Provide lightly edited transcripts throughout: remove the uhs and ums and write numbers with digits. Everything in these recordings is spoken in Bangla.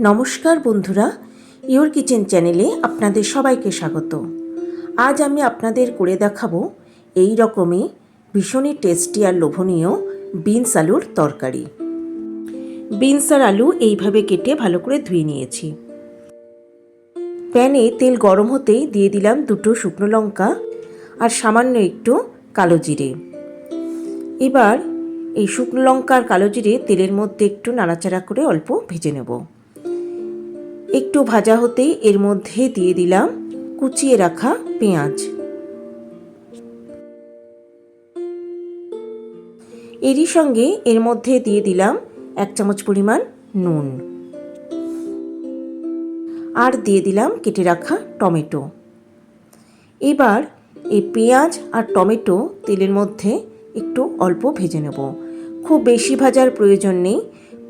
নমস্কার বন্ধুরা, ইওর কিচেন চ্যানেলে আপনাদের সবাইকে স্বাগত। আজ আমি আপনাদের করে দেখাবো এই রকমই ভীষণই টেস্টি আর লোভনীয় বিনস আলুর তরকারি। বিনস আর আলু এইভাবে কেটে ভালো করে ধুয়ে নিয়েছি। প্যানে তেল গরম হতেই দিয়ে দিলাম 2 শুকনো লঙ্কা আর সামান্য একটু কালো জিরে। এবার এই শুকনো লঙ্কা আর কালো জিরে তেলের মধ্যে একটু নাড়াচাড়া করে অল্প ভেজে নেব। একটু ভাজা হতেই এর মধ্যে দিয়ে দিলাম কুচিয়ে রাখা পেঁয়াজ। এরই সঙ্গে এর মধ্যে দিয়ে দিলাম 1 চামচ পরিমাণ নুন আর দিয়ে দিলাম কেটে রাখা টমেটো। এবার এই পেঁয়াজ আর টমেটো তেলের মধ্যে একটু অল্প ভেজে নেব। খুব বেশি ভাজার প্রয়োজন নেই,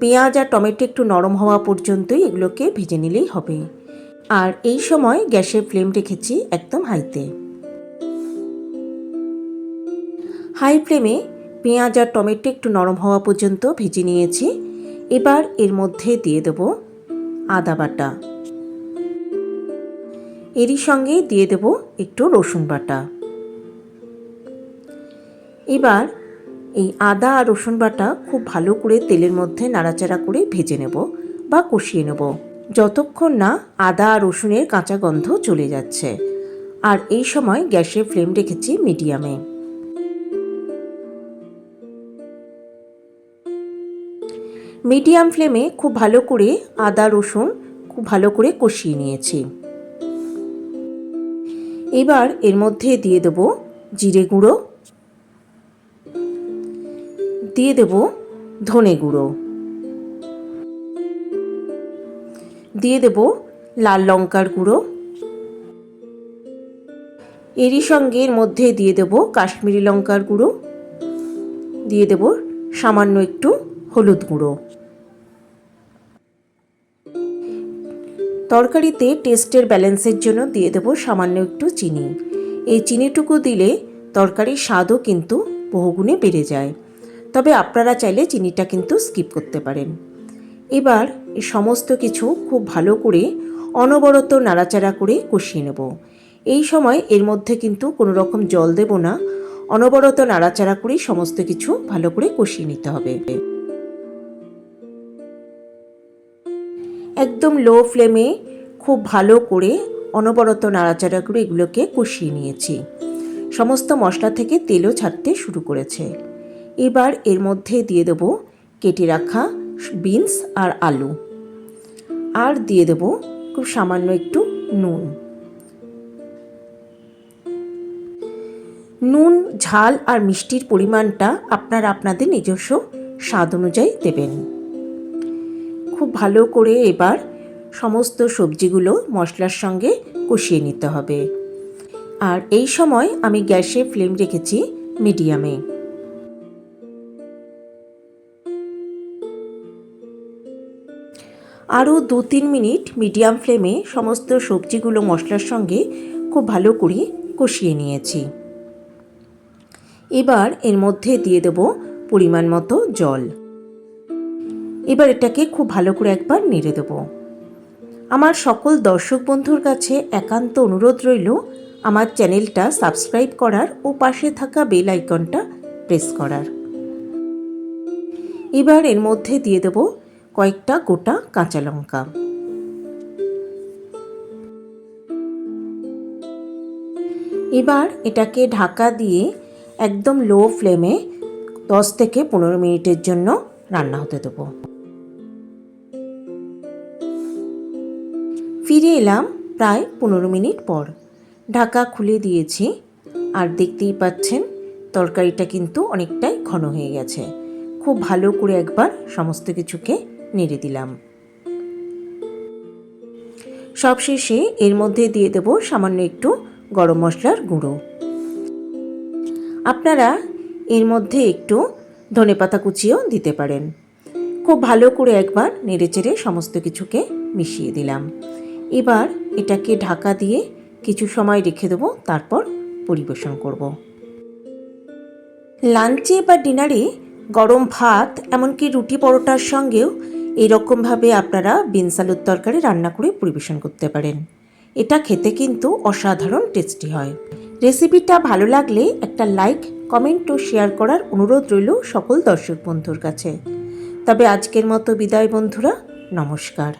পেঁয়াজ আর টমেটো একটু নরম হওয়া পর্যন্তই এগুলোকে ভেজে নিলেই হবে। আর এই সময় গ্যাসের ফ্লেম রেখেছি একদম হাইতে। হাই ফ্লেমে পেঁয়াজ আর টমেটো একটু নরম হওয়া পর্যন্ত ভেজে নিয়েছি। এবার এর মধ্যে দিয়ে দেব আদা বাটা। এরই সঙ্গে দিয়ে দেব একটু রসুন বাটা। এবার এই আদা আর রসুন বাটা খুব ভালো করে তেলের মধ্যে নাড়াচাড়া করে ভেজে নেব বা কষিয়ে নেব, যতক্ষণ না আদা আর রসুনের কাঁচা গন্ধ চলে যাচ্ছে। আর এই সময় গ্যাসের ফ্লেম রেখেছি মিডিয়ামে। মিডিয়াম ফ্লেমে খুব ভালো করে আদা রসুন খুব ভালো করে কষিয়ে নিয়েছি। এবার এর মধ্যে দিয়ে দেব জিরে গুঁড়ো, দিয়ে দেব ধনে গুঁড়ো, দিয়ে দেব লাল লঙ্কার গুঁড়ো। এরই সঙ্গে এর মধ্যে দিয়ে দেব কাশ্মীরি লঙ্কার গুঁড়ো, দিয়ে দেব সামান্য একটু হলুদ গুঁড়ো। তরকারিতে টেস্টের ব্যালেন্সের জন্য দিয়ে দেব সামান্য একটু চিনি। এই চিনিটুকু দিলে তরকারির স্বাদও কিন্তু বহুগুণে বেড়ে যায়, তবে আপনারা চাইলে চিনিটা কিন্তু স্কিপ করতে পারেন। এবার এই সমস্ত কিছু খুব ভালো করে অনবরত নাড়াচাড়া করে কষিয়ে নেব। এই সময় এর মধ্যে কিন্তু কোনো রকম জল দেব না, অনবরত নাড়াচাড়া করেই সমস্ত কিছু ভালো করে কষিয়ে নিতে হবে। একদম লো ফ্লেমে খুব ভালো করে অনবরত নাড়াচাড়া করে এগুলোকে কষিয়ে নিয়েছি। সমস্ত মশলা থেকে তেলও ছাড়তে শুরু করেছে। এবার এর মধ্যে দিয়ে দেব কেটে রাখা বিনস আর আলু, আর দিয়ে দেব খুব সামান্য একটু নুন। নুন, ঝাল আর মিষ্টির পরিমাণটা আপনারা আপনাদের নিজস্ব স্বাদ অনুযায়ী দেবেন। খুব ভালো করে এবার সমস্ত সবজিগুলো মশলার সঙ্গে কষিয়ে নিতে হবে। আর এই সময় আমি গ্যাসের ফ্লেম রেখেছি মিডিয়ামে। আরও 2-3 মিনিট মিডিয়াম ফ্লেমে সমস্ত সবজিগুলো মশলার সঙ্গে খুব ভালো করে কষিয়ে নিয়েছি। এবার এর মধ্যে দিয়ে দেব পরিমাণ মতো জল। এবার এটাকে খুব ভালো করে একবার নেড়ে দেব। আমার সকল দর্শক বন্ধুর কাছে একান্ত অনুরোধ রইল আমার চ্যানেলটা সাবস্ক্রাইব করার ও পাশে থাকা বেল আইকনটা প্রেস করার। এবার এর মধ্যে দিয়ে দেব কয়েকটা গোটা কাঁচা লঙ্কা। এবার এটাকে ঢাকা দিয়ে একদম লো ফ্লেমে 10 থেকে 15 মিনিটের জন্য রান্না হতে দেব। ফিরে এলাম প্রায় 15 মিনিট পর। ঢাকা খুলে দিয়েছি আর দেখতেই পাচ্ছেন তরকারিটা কিন্তু অনেকটাই ঘন হয়ে গেছে। খুব ভালো করে একবার সমস্ত কিছুকে নেড়ে দিলাম। সবশেষে এর মধ্যে দিয়ে দেব সামান্য একটু গরম মশলার গুঁড়ো। আপনারা এর মধ্যে একটু ধনেপাতা কুচিও দিতে পারেন। খুব ভালো করে একবার নেড়েচেড়ে সমস্ত কিছুকে মিশিয়ে দিলাম। এবার এটাকে ঢাকা দিয়ে কিছু সময় রেখে দেবো, তারপর পরিবেশন করব। লাঞ্চে বা ডিনারে গরম ভাত, এমনকি রুটি পরোটার সঙ্গেও এই রকমভাবে আপনারা বিনস আলুর তরকারি রান্না করে পরিবেশন করতে পারেন। এটা খেতে কিন্তু অসাধারণ টেস্টি হয়। রেসিপিটা ভালো লাগলে একটা লাইক, কমেন্ট ও শেয়ার করার অনুরোধ রইল সকল দর্শক বন্ধুর কাছে। তবে আজকের মতো বিদায় বন্ধুরা, নমস্কার।